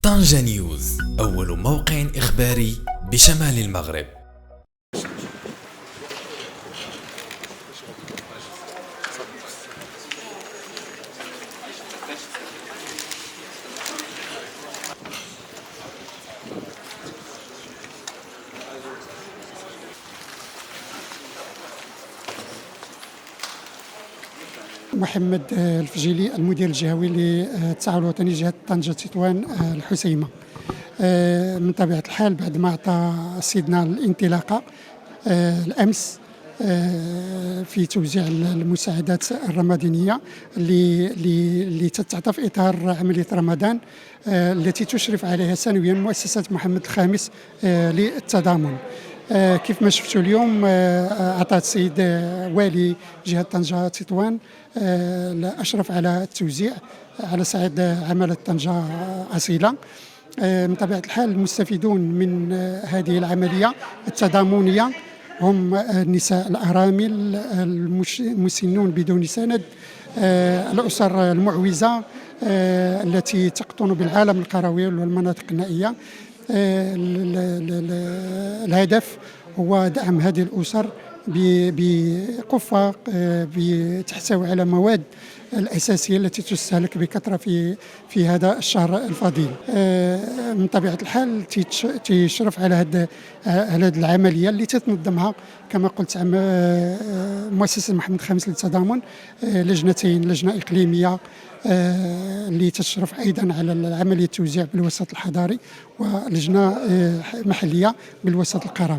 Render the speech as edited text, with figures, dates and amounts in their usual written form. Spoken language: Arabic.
طنجة نيوز، أول موقع إخباري بشمال المغرب. محمد الفجيلي، المدير الجهوي للتعاون الوطني جهة طنجة تطوان الحسيمة. من طبيعة الحال بعد ما أعطى سيدنا الانطلاقة الأمس في توزيع المساعدات الرمضانية اللي تتعاطى في إطار عملية رمضان التي تشرف عليها سنويا مؤسسة محمد الخامس للتضامن. كيف ما شفتوا اليوم أعطى السيد والي جهة طنجة تطوان أشرف على التوزيع على صعيد عمالة طنجة أصيلة. من طبيعة الحال المستفيدون من هذه العملية التضامنية هم النساء الأرامل، المسنون بدون سند، الأسر المعوزة التي تقطن بالعالم القروي والمناطق النائية. الهدف هو دعم هذه الأسر بقفة تحتوي على مواد الأساسية التي تستهلك بكثرة في هذا الشهر الفضيل. من طبيعة الحال تشرف على هذه العملية اللي تتنظمها كما قلت مؤسسة محمد الخامس للتضامن، لجنتين، لجنة إقليمية اللي تشرف أيضا على عملية التوزيع بالوسط الحضاري، ولجنة محلية بالوسط القروي.